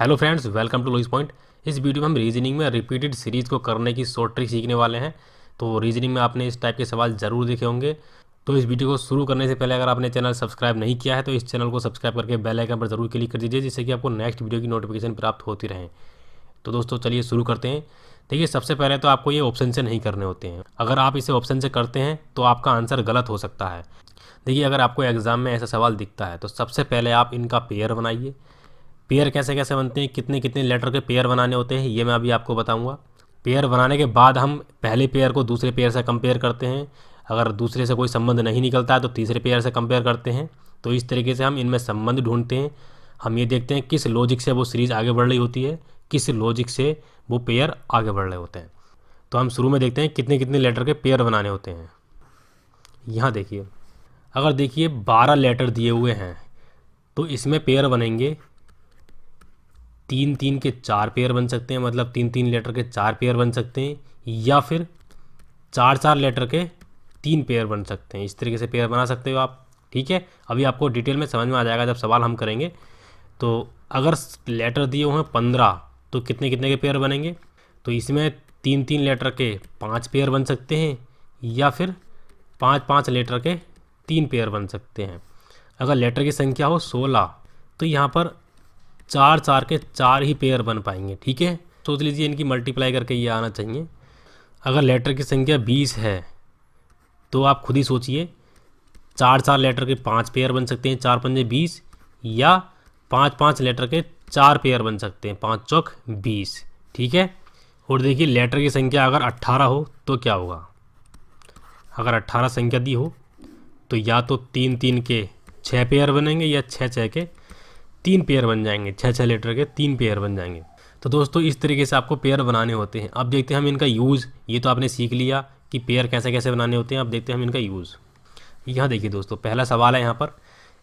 Hello friends, welcome to Louis Point. इस video में हम रीजनिंग में रिपीटेड सीरीज़ को करने की शॉर्ट ट्रिक सीखने वाले हैं। तो रीजनिंग में आपने इस टाइप के सवाल ज़रूर देखे होंगे। तो इस वीडियो को शुरू करने से पहले अगर आपने चैनल सब्सक्राइब नहीं किया है तो इस चैनल को सब्सक्राइब करके बेल आइकन पर जरूर क्लिक कर दीजिए, जिससे कि आपको नेक्स्ट वीडियो की नोटिफिकेशन प्राप्त होती रहे। तो दोस्तों चलिए शुरू करते हैं। देखिए, सबसे पहले तो आपको ये ऑप्शन से नहीं करने होते हैं। अगर आप इसे ऑप्शन से करते हैं तो आपका आंसर गलत हो सकता है। देखिए, अगर आपको एग्जाम में ऐसा सवाल दिखता है तो सबसे पहले आप इनका पेयर बनाइए। पेयर कैसे कैसे बनते हैं, कितने कितने लेटर के पेयर बनाने होते हैं, ये मैं अभी आपको बताऊंगा। पेयर बनाने के बाद हम पहले पेयर को दूसरे पेयर से कंपेयर करते हैं। अगर दूसरे से कोई संबंध नहीं निकलता है तो तीसरे पेयर से कंपेयर करते हैं। तो इस तरीके से हम इनमें संबंध ढूंढते हैं। हम ये देखते हैं किस लॉजिक से वो सीरीज़ आगे बढ़ रही होती है, किस लॉजिक से वो पेयर आगे बढ़ रहे होते हैं। तो हम शुरू में देखते हैं कितने कितने लेटर के पेयर बनाने होते हैं। यहाँ देखिए, अगर देखिए 12 लेटर दिए हुए हैं तो इसमें पेयर बनेंगे 3 3 के 4 पेयर बन सकते हैं, मतलब 3 3 लेटर के 4 पेयर बन सकते हैं, या फिर 4 4 लेटर के 3 पेयर बन सकते हैं। इस तरीके से पेयर बना सकते हो आप। ठीक है, अभी आपको डिटेल में समझ में आ जाएगा जब सवाल हम करेंगे। तो अगर लेटर दिए हुए हैं 15 तो कितने कितने के पेयर बनेंगे, तो इसमें 3 3 लेटर के 5 पेयर बन सकते हैं, या फिर 5 5 लेटर के 3 पेयर बन सकते हैं। अगर लेटर की संख्या हो 16 तो यहाँ पर 4 4 के 4 ही पेयर बन पाएंगे। ठीक है, सोच लीजिए इनकी मल्टीप्लाई करके ये आना चाहिए। अगर लेटर की संख्या 20 है तो आप खुद ही सोचिए, 4 4 लेटर के 5 पेयर बन सकते हैं, 4 पंजे 20, या 5 5 लेटर के 4 पेयर बन सकते हैं, 5 चौक 20। ठीक है, और देखिए लेटर की संख्या अगर 18 हो तो क्या होगा। अगर 18 संख्या दी हो तो या तो 3 3 के 6 पेयर बनेंगे, या 6 6 के 3 पेयर बन जाएंगे, 6 6 लेटर के 3 पेयर बन जाएंगे। तो दोस्तों इस तरीके से आपको पेयर बनाने होते हैं। अब देखते हैं हम इनका यूज़। ये तो आपने सीख लिया कि पेयर कैसे कैसे बनाने होते हैं। अब देखते हैं हम इनका यूज़। यहाँ देखिए दोस्तों, पहला सवाल है यहाँ पर।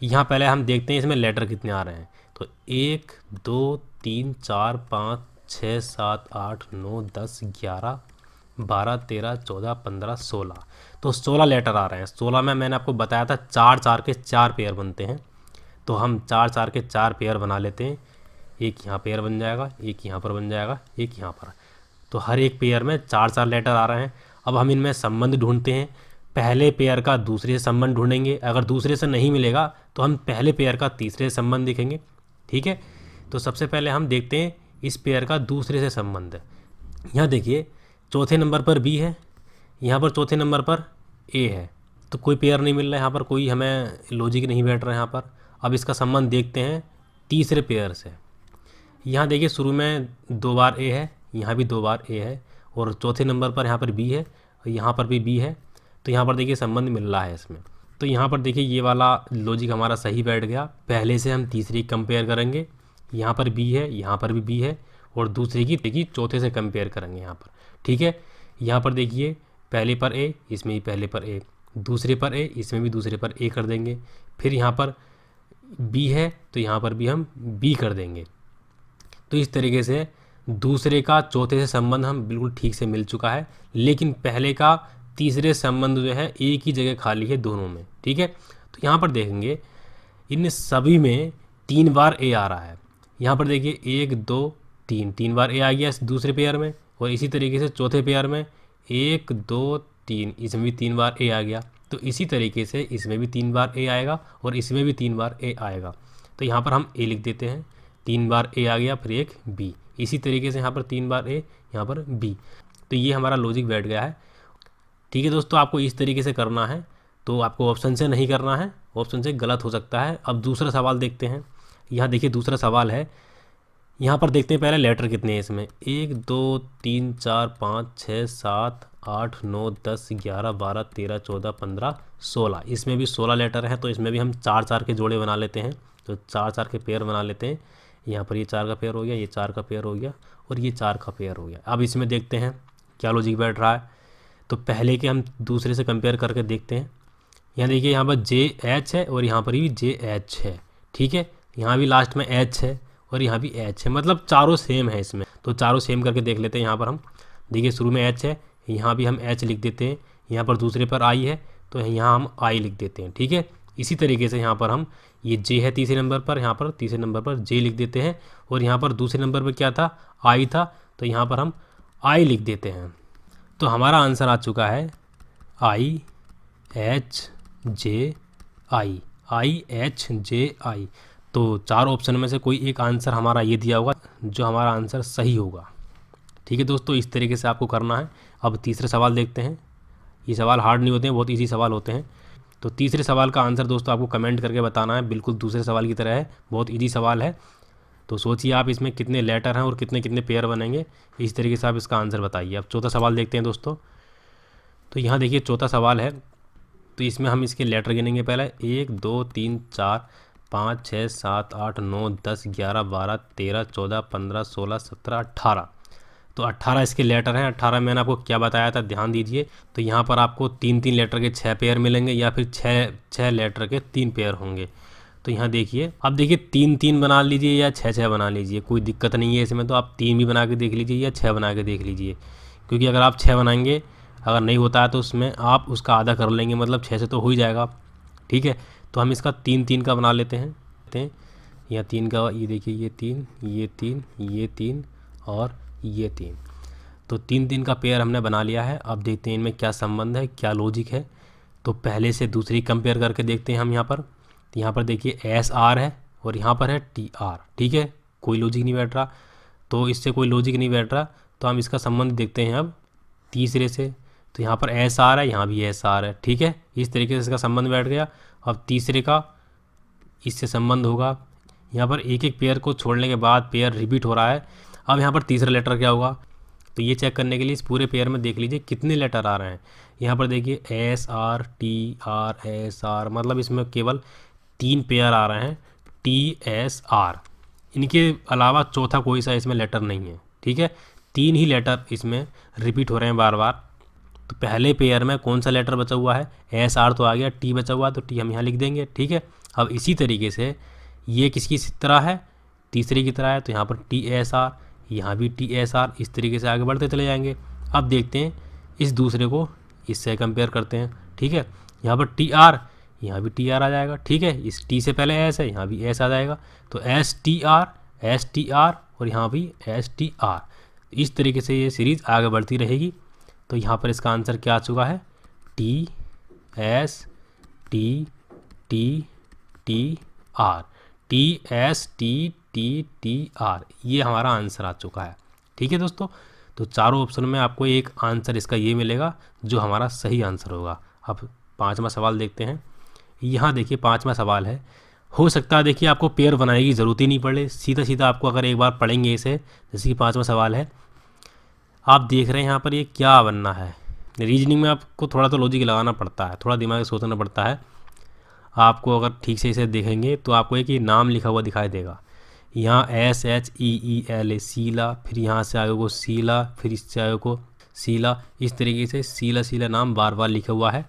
यहाँ पहले हम देखते हैं इसमें लेटर कितने आ रहे हैं। तो 1 2 3 4 5 6 7 8 9 10 11 12 13 14 15 16। तो 16 लेटर आ रहे हैं। 16 में मैंने आपको बताया था 4 4 के 4 पेयर बनते हैं। तो हम 4 4 के 4 पेयर बना लेते हैं। एक यहाँ पेयर बन जाएगा, एक यहाँ पर बन जाएगा, एक यहाँ पर। तो हर एक पेयर में 4 4 लेटर आ रहे हैं। अब हम इनमें संबंध ढूंढते हैं। पहले पेयर का दूसरे से संबंध ढूंढेंगे। अगर दूसरे से नहीं मिलेगा तो हम पहले पेयर का तीसरे से संबंध देखेंगे। ठीक है, तो सबसे पहले हम देखते हैं इस पेयर का दूसरे से संबंध। यहाँ देखिए, चौथे नंबर पर बी है, यहाँ पर चौथे नंबर पर ए है। तो कोई पेयर नहीं मिल रहा है यहाँ पर, कोई हमें लॉजिक नहीं बैठ रहा है यहाँ पर। अब इसका संबंध देखते हैं तीसरे पेयर से। यहाँ देखिए, शुरू में 2 बार ए है, यहाँ भी 2 बार ए है, और चौथे नंबर पर यहाँ पर बी है, और यहाँ पर भी बी है। तो यहाँ पर देखिए संबंध मिल रहा है इसमें। तो यहाँ पर देखिए ये वाला लॉजिक हमारा सही बैठ गया। पहले से हम तीसरी कंपेयर करेंगे। यहाँ पर बी है, यहाँ पर भी बी है, और दूसरे की देखिए चौथे से कंपेयर करेंगे यहाँ पर। ठीक है, यहाँ पर देखिए पहले पर ए, इसमें भी पहले पर ए, दूसरे पर ए, इसमें भी दूसरे पर ए कर देंगे। फिर यहाँ पर बी है तो यहाँ पर भी हम बी कर देंगे। तो इस तरीके से दूसरे का चौथे से संबंध हम बिल्कुल ठीक से मिल चुका है, लेकिन पहले का तीसरे संबंध जो है एक ही जगह खाली है दोनों में। ठीक है, तो यहाँ पर देखेंगे इन सभी में 3 बार ए आ रहा है। यहाँ पर देखिए 1 2 3, 3 बार ए आ गया इस दूसरे पेयर में, और इसी तरीके से चौथे पेयर में 1 2 3, इसमें भी 3 बार ए आ गया। तो इसी तरीके से इसमें भी 3 बार ए आएगा, और इसमें भी 3 बार ए आएगा। तो यहाँ पर हम ए लिख देते हैं, 3 बार ए आ गया, फिर एक बी। इसी तरीके से यहाँ पर 3 बार ए, यहाँ पर बी। तो ये हमारा लॉजिक बैठ गया है। ठीक है दोस्तों, आपको इस तरीके से करना है। तो आपको ऑप्शन से नहीं करना है, ऑप्शन से गलत हो सकता है। अब दूसरा सवाल देखते हैं। यहाँ देखिए दूसरा सवाल है। यहाँ पर देखते हैं पहले लेटर कितने हैं इसमें। 1 2 3 4 5 6 7 8 9 10 11 12 13 14 15 16। इसमें भी 16 लेटर हैं, तो इसमें भी हम 4 4 के जोड़े बना लेते हैं। तो 4 4 के पेयर बना लेते हैं। यहाँ पर ये 4 का पेयर हो गया, ये 4 का पेयर हो गया, और ये 4 का पेयर हो गया। अब इसमें देखते हैं क्या लॉजिक बैठ रहा है। तो पहले के हम दूसरे से कंपेयर करके देखते हैं। यहाँ देखिए, यहाँ पर जे एच है, और यहाँ पर भी जे एच है। ठीक है, यहाँ भी लास्ट में एच है, और यहाँ भी एच है, मतलब चारों सेम है इसमें। तो चारों सेम करके देख लेते हैं। यहाँ पर हम देखिए शुरू में एच है, यहाँ भी हम एच लिख देते हैं। यहाँ पर दूसरे पर आई है तो यहाँ हम आई लिख देते हैं। ठीक है, इसी तरीके से यहाँ पर हम ये जे है तीसरे नंबर पर, यहाँ पर तीसरे नंबर पर जे लिख देते हैं। और यहाँ पर दूसरे नंबर पर क्या था, आई था, तो यहाँ पर हम आई लिख देते हैं। तो हमारा आंसर आ चुका है I H J I, I H J आई। तो 4 ऑप्शन में से कोई एक आंसर हमारा ये दिया होगा जो हमारा आंसर सही होगा। ठीक है दोस्तों, इस तरीके से आपको करना है। अब तीसरे सवाल देखते हैं। ये सवाल हार्ड नहीं होते हैं, बहुत इजी सवाल होते हैं। तो तीसरे सवाल का आंसर दोस्तों आपको कमेंट करके बताना है, बिल्कुल दूसरे सवाल की तरह है, बहुत इजी सवाल है। तो सोचिए आप इसमें कितने लेटर हैं और कितने कितने पेयर बनेंगे, इस तरीके से आप इसका आंसर बताइए। अब चौथा सवाल देखते हैं दोस्तों। तो यहाँ देखिए चौथा सवाल है, तो इसमें हम इसके लेटर गिनेंगे पहले। 1 2 3 4 5 6 7 8 9 10 11 12 13 14 15 16 17 18। तो 18 इसके लेटर हैं। 18 मैंने आपको क्या बताया था, ध्यान दीजिए। तो यहाँ पर आपको 3-3 लेटर के 6 पेयर मिलेंगे या फिर 6 लेटर के 3 पेयर होंगे। तो यहाँ देखिए, अब देखिए 3-3 बना लीजिए या 6-6 बना लीजिए, कोई दिक्कत नहीं है इसमें। तो आप 3 भी बना के देख लीजिए या 6 बना के देख लीजिए, क्योंकि अगर आप 6 बनाएंगे, अगर नहीं होता है तो उसमें आप उसका आधा कर लेंगे, मतलब 6 से तो हो ही जाएगा। ठीक है, तो हम इसका 3-3 का बना लेते हैं। या 3 का, ये देखिए ये 3 ये 3 ये 3 और ये 3। तो 3-3 का पेयर हमने बना लिया है। अब देखते हैं इनमें क्या संबंध है, क्या लॉजिक है। तो पहले से दूसरी कंपेयर करके देखते हैं हम यहाँ पर। तो यहाँ पर देखिए एस आर है और यहाँ पर है टी आर। ठीक है, कोई लॉजिक नहीं बैठ रहा, तो इससे कोई लॉजिक नहीं बैठ रहा। तो हम इसका संबंध देखते हैं अब तीसरे से। तो यहाँ पर एस आर है, यहाँ भी एस आर है। ठीक है, इस तरीके से इसका संबंध बैठ गया। अब तीसरे का इससे संबंध होगा। यहाँ पर एक एक पेयर को छोड़ने के बाद पेयर रिपीट हो रहा है। अब यहाँ पर तीसरा लेटर क्या होगा, तो ये चेक करने के लिए इस पूरे पेयर में देख लीजिए कितने लेटर आ रहे हैं। यहाँ पर देखिए S R T R S R, मतलब इसमें केवल 3 पेयर आ रहे हैं, टी एस आर। इनके अलावा चौथा कोई सा इसमें लेटर नहीं है। ठीक है, 3 ही लेटर इसमें रिपीट हो रहे हैं बार बार। तो पहले पेयर में कौन सा लेटर बचा हुआ है, एस आर तो आ गया, टी बचा हुआ है तो टी हम यहाँ लिख देंगे। ठीक है, अब इसी तरीके से ये किसकी तरह है, तीसरे की तरह है, तो यहाँ पर टी एस आर, यहाँ भी टी एस आर, इस तरीके से आगे बढ़ते चले जाएंगे। अब देखते हैं इस दूसरे को इससे कंपेयर करते हैं। ठीक है, यहाँ पर टी आर, यहाँ भी टी आर आ जाएगा। ठीक है, इस टी से पहले एस है, यहाँ भी एस आ जाएगा। तो एस टी आर और यहाँ भी एस टी आर। इस तरीके से ये सीरीज़ आगे बढ़ती रहेगी। तो यहाँ पर इसका आंसर क्या आ चुका है, T S T T T R, T S T T T R, ये हमारा आंसर आ चुका है। ठीक है दोस्तों, तो चारों ऑप्शन में आपको एक आंसर इसका ये मिलेगा जो हमारा सही आंसर होगा। अब 5वां सवाल देखते हैं। यहाँ देखिए 5वां सवाल है, हो सकता है देखिए आपको पेयर बनाने की ज़रूरत ही नहीं पड़े, सीधा सीधा आपको अगर एक बार पढ़ेंगे इसे, जैसे कि 5वां सवाल है, आप देख रहे हैं यहाँ पर ये क्या बनना है। रीजनिंग में आपको थोड़ा तो लॉजिक लगाना पड़ता है, थोड़ा दिमाग सोचना पड़ता है। आपको अगर ठीक से इसे देखेंगे तो आपको एक ही नाम लिखा हुआ दिखाई देगा, यहाँ S H E E L A, Sheela, फिर यहाँ से आगे को शीला, फिर इससे आगे को शीला, इस तरीके से शीला शीला नाम बार बार लिखा हुआ है।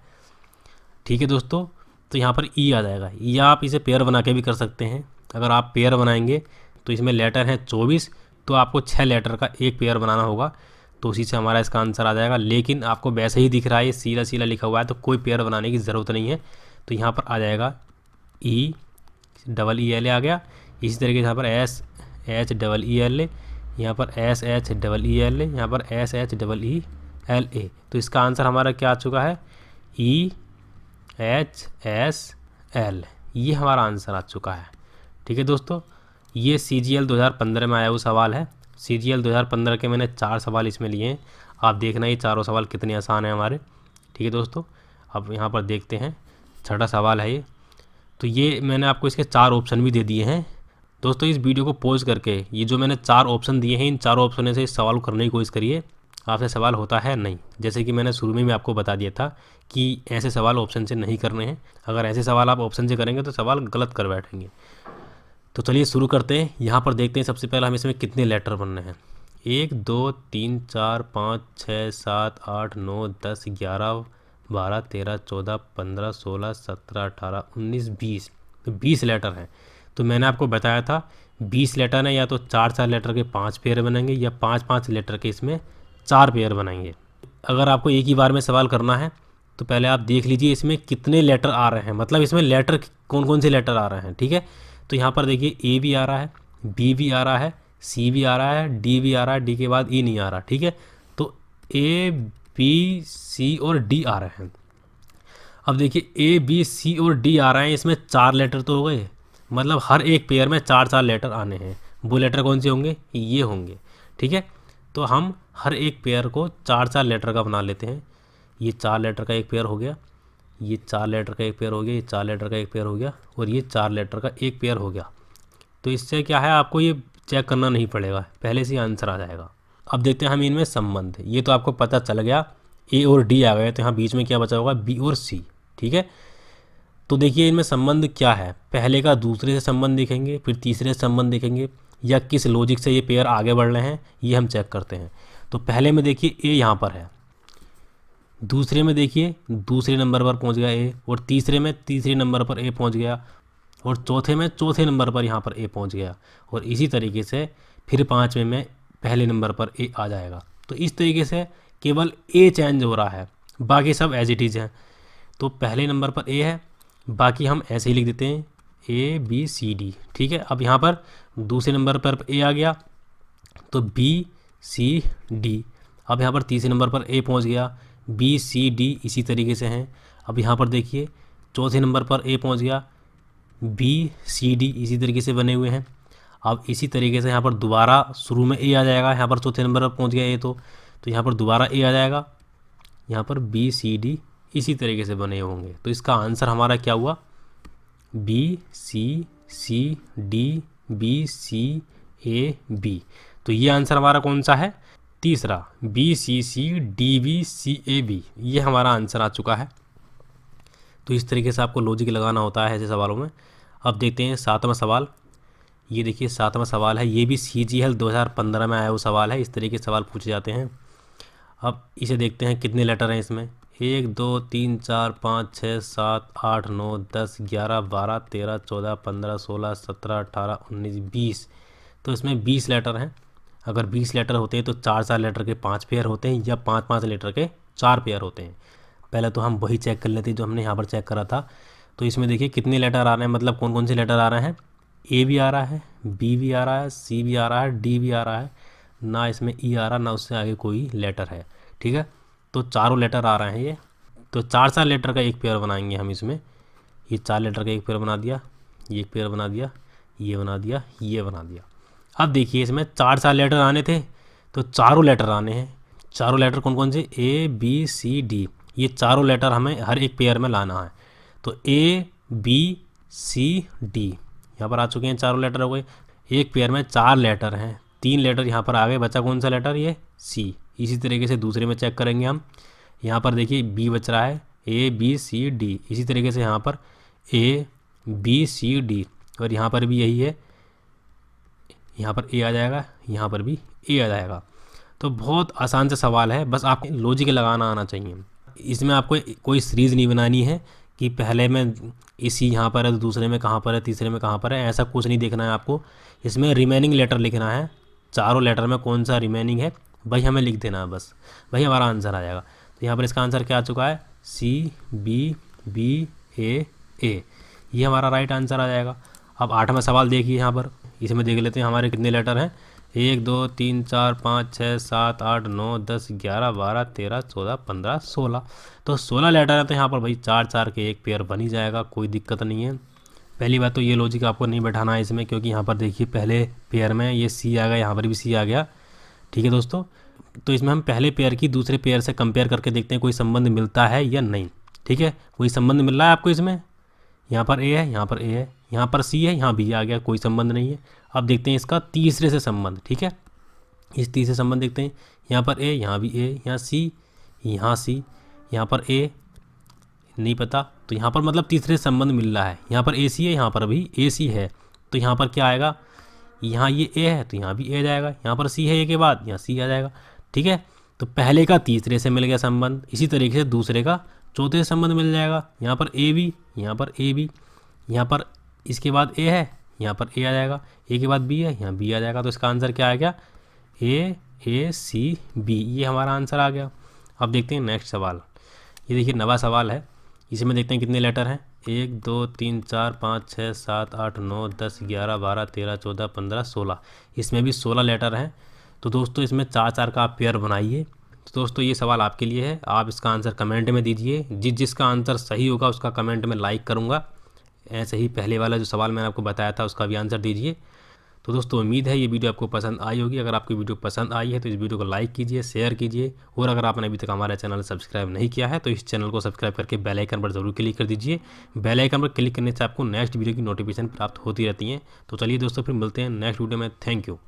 ठीक है दोस्तों, तो यहाँ पर ई आ जाएगा, या आप इसे पेयर बना के भी कर सकते हैं। अगर आप पेयर बनाएंगे तो इसमें लेटर हैं 24, तो आपको 6 लेटर का एक पेयर बनाना होगा, तो उसी से हमारा इसका आंसर आ जाएगा। लेकिन आपको वैसे ही दिख रहा है, ये शीला शीला लिखा हुआ है, तो कोई पेयर बनाने की ज़रूरत नहीं है। तो यहाँ पर आ जाएगा ई डबल ई एल ए आ गया। इसी तरीके से यहाँ पर S H double E L ए, यहाँ पर S H double E L ए, यहाँ पर S H double E L ए। तो इसका आंसर हमारा क्या आ चुका है, ई एच एस एल, ये हमारा आंसर आ चुका है। ठीक है दोस्तों, ये CGL 2015 में आया हुआ सवाल है। CGL 2015 के मैंने 4 सवाल इसमें लिए हैं। आप देखना ये चारों सवाल कितने आसान हैं हमारे। ठीक है दोस्तों, अब यहाँ पर देखते हैं 6वां सवाल है ये। तो ये मैंने आपको इसके 4 ऑप्शन भी दे दिए हैं। दोस्तों इस वीडियो को पॉज करके ये जो मैंने 4 ऑप्शन दिए हैं, इन चारों ऑप्शनों से इस सवाल को करने की कोशिश करिए। आपसे सवाल होता है नहीं, जैसे कि मैंने शुरू में भी आपको बता दिया था कि ऐसे सवाल ऑप्शन से नहीं करने हैं। अगर ऐसे सवाल आप ऑप्शन से करेंगे तो सवाल गलत कर बैठेंगे। तो चलिए शुरू करते हैं। यहाँ पर देखते हैं सबसे पहले हम इसमें कितने लेटर बनने हैं। 1 2 3 4 5 6 7 8 9 10 11 12 13 14 15 16 17 18 19 20, तो 20 लेटर हैं। तो मैंने आपको बताया था 20 लेटर हैं, या तो 4-4 लेटर के 5 पेयर बनेंगे या 5-5 लेटर के इसमें 4 पेयर बनाएंगे। अगर आपको एक ही बार में सवाल करना है तो पहले आप देख लीजिए इसमें कितने लेटर आ रहे हैं, मतलब इसमें लेटर कौन कौन से लेटर आ रहे हैं। ठीक है, तो यहाँ पर देखिए ए भी आ रहा है, बी भी आ रहा है, सी भी आ रहा है, डी भी आ रहा है, डी के बाद ई नहीं आ रहा। ठीक है, तो ए बी सी और डी आ रहे हैं। अब देखिए ए बी सी और डी आ रहे हैं, इसमें 4 लेटर तो हो गए, मतलब हर एक पेयर में 4 लेटर आने हैं। वो लेटर कौन से होंगे, ये होंगे। ठीक है, तो हम हर एक पेयर को 4 लेटर का बना लेते हैं। ये 4 लेटर का एक पेयर हो गया, ये 4 लेटर का एक पेयर हो गया, ये 4 लेटर का एक पेयर हो गया, और ये 4 लेटर का एक पेयर हो गया। तो इससे क्या है, आपको ये चेक करना नहीं पड़ेगा, पहले से ही आंसर आ जाएगा। अब देखते हैं हम इनमें संबंध। ये तो आपको पता चल गया, ए और डी आ गए, तो यहाँ बीच में क्या बचा होगा, बी और सी। ठीक है, तो देखिए इनमें संबंध क्या है, पहले का दूसरे से संबंध देखेंगे, फिर तीसरे से संबंध देखेंगे, या किस लॉजिक से ये पेयर आगे बढ़ रहे हैं ये हम चेक करते हैं। तो पहले में देखिए ए यहाँ पर है, दूसरे में देखिए दूसरे नंबर पर पहुँच गया ए, और तीसरे में तीसरे नंबर पर ए पहुँच गया, और चौथे में चौथे नंबर पर यहाँ पर ए पहुँच गया, और इसी तरीके से फिर 5वें में पहले नंबर पर ए आ जाएगा। तो इस तरीके से केवल ए चेंज हो रहा है, बाकी सब एज इट इज़ है। तो पहले नंबर पर ए है, बाकी हम ऐसे ही लिख देते हैं ए बी सी डी। ठीक है, अब यहाँ पर दूसरे नंबर पर ए आ गया तो बी सी डी। अब यहाँ पर तीसरे नंबर पर ए पहुँच गया, बी सी डी इसी तरीके से हैं। अब यहाँ पर देखिए चौथे नंबर पर ए पहुँच गया, बी सी डी इसी तरीके से बने हुए हैं। अब इसी तरीके से यहाँ पर दोबारा शुरू में ए आ जाएगा, यहाँ पर चौथे नंबर पर पहुँच गया ए, तो यहाँ पर दोबारा ए आ जाएगा, यहाँ पर बी सी डी इसी तरीके से बने होंगे। तो इसका आंसर हमारा क्या हुआ, B C C D B C A B. तो ये आंसर हमारा कौन सा है, तीसरा, B C C D B C A B, ये हमारा आंसर आ चुका है। तो इस तरीके से आपको लॉजिक लगाना होता है ऐसे सवालों में। अब देखते हैं 7वां सवाल। ये देखिए 7वां सवाल है, ये भी CGL 2015 में आया हुआ सवाल है, इस तरीके के सवाल पूछे जाते हैं। अब इसे देखते हैं कितने लेटर हैं इसमें, 1 2 3 4 5 6 7 8 9 10 11 12 13 14 15 16 17 18 19 20। तो इसमें 20 लेटर हैं। अगर 20 लेटर होते हैं तो 4 लेटर के 5 पेयर होते हैं, या 5 लेटर के 4 पेयर होते हैं। पहले तो हम वही चेक कर लेते हैं जो हमने यहाँ पर चेक करा था। तो इसमें देखिए कितने लेटर आ रहे हैं, मतलब कौन कौन से लेटर आ रहे हैं, ए भी आ रहा है, बी भी आ रहा है, सी भी आ रहा है, डी भी आ रहा है, ना इसमें ई आ रहा, ना उससे आगे कोई लेटर है। ठीक है, तो चारों लेटर आ रहे हैं ये। तो 4 लेटर का एक पेयर बनाएंगे हम इसमें। ये 4 लेटर का एक पेयर बना दिया, ये एक पेयर बना दिया, ये बना दिया, ये बना दिया। अब देखिए इसमें 4 लेटर आने थे, तो चारों लेटर आने हैं। चारों लेटर कौन कौन से, ए बी सी डी, ये चारों लेटर हमें हर एक पेयर में लाना है। तो ए बी सी डी यहाँ पर आ चुके हैं, चारों लेटर हो गए। एक पेयर में 4 लेटर हैं, 3 लेटर यहाँ पर आ गए, बचा कौन सा लेटर, ये सी। इसी तरीके से दूसरे में चेक करेंगे हम। यहाँ पर देखिए बी बच रहा है, ए बी सी डी, इसी तरीके से यहाँ पर ए बी सी डी, और यहाँ पर भी यही है, यहाँ पर ए आ जाएगा, यहाँ पर भी ए आ जाएगा। तो बहुत आसान सा सवाल है, बस आपको लॉजिक लगाना आना चाहिए। इसमें आपको कोई सीरीज़ नहीं बनानी है कि पहले में इसी यहाँ पर है तो दूसरे में कहाँ पर है, तीसरे में कहाँ पर है, ऐसा कुछ नहीं देखना है आपको। इसमें रिमेनिंग लेटर लिखना है, चारों लेटर में कौन सा रिमेनिंग है वही हमें लिख देना है, बस वही हमारा आंसर आ जाएगा। तो यहाँ पर इसका आंसर क्या आ चुका है, सी बी बी ए ए, ये हमारा राइट आंसर आ जाएगा। अब 8वां सवाल देखिए, यहाँ पर इसमें देख लेते हैं हमारे कितने लेटर हैं, 1 2 3 4 5 6 7 8 9 10 11 12 13 14 15 16। तो 16 लेटर है, तो यहाँ पर भाई 4 के एक पेयर बन ही जाएगा, कोई दिक्कत नहीं है। पहली बात तो ये लॉजिक आपको नहीं बैठाना है इसमें, क्योंकि यहाँ पर देखिए पहले पेयर में ये सी आ गया, यहाँ पर भी सी आ गया। ठीक है दोस्तों, तो इसमें हम पहले पेयर की दूसरे पेयर से कंपेयर करके देखते हैं कोई संबंध मिलता है या नहीं। ठीक है, कोई संबंध मिल रहा है आपको इसमें, यहाँ पर ए है, यहाँ पर ए है, यहाँ पर सी है, यहाँ बी आ गया, कोई संबंध नहीं है। अब देखते हैं इसका तीसरे से संबंध। ठीक है, इस तीसरे संबंध देखते हैं, यहाँ पर ए, यहाँ भी ए, यहाँ सी, यहाँ पर ए नहीं पता, तो यहाँ पर मतलब तीसरे संबंध मिल रहा है। यहाँ पर ए सी है, यहाँ पर भी ए सी है, तो यहाँ पर क्या आएगा, यहाँ ये ए है तो यहाँ भी ए जाएगा, यहाँ पर सी है ए के बाद यहाँ सी आ जाएगा। ठीक है, तो पहले का तीसरे से मिल गया संबंध, इसी तरीके से दूसरे का चौथे से संबंध मिल जाएगा। यहाँ पर ए बी, यहाँ पर ए बी, यहाँ पर इसके बाद ए है, यहाँ पर ए आ जाएगा, ए के बाद बी है, यहाँ बी आ जाएगा। तो इसका आंसर क्या आ गया, ए सी बी, ये हमारा आंसर आ गया। अब देखते हैं नेक्स्ट सवाल। ये देखिए नवा सवाल है, इसमें देखते हैं कितने लेटर हैं। 1 2 3 4 5 6 7 8 9 10 11 12 13 14 15 16, इसमें भी 16 लेटर हैं। तो दोस्तों इसमें 4 का आप पेयर बनाइए। तो दोस्तों ये सवाल आपके लिए है, आप इसका आंसर कमेंट में दीजिए। जिसका आंसर सही होगा उसका कमेंट में लाइक करूँगा। ऐसे ही पहले वाला जो सवाल मैंने आपको बताया था उसका भी आंसर दीजिए। तो दोस्तों उम्मीद है ये वीडियो आपको पसंद आई होगी। अगर आपको वीडियो पसंद आई है तो इस वीडियो को लाइक कीजिए, शेयर कीजिए, और अगर आपने अभी तक हमारा चैनल सब्सक्राइब नहीं किया है तो इस चैनल को सब्सक्राइब करके बेल आइकन पर जरूर क्लिक कर दीजिए। बेल आइकन पर क्लिक करने से आपको नेक्स्ट वीडियो की नोटिफिकेशन प्राप्त होती रहती है। तो चलिए दोस्तों फिर मिलते हैं नेक्स्ट वीडियो में। Thank you.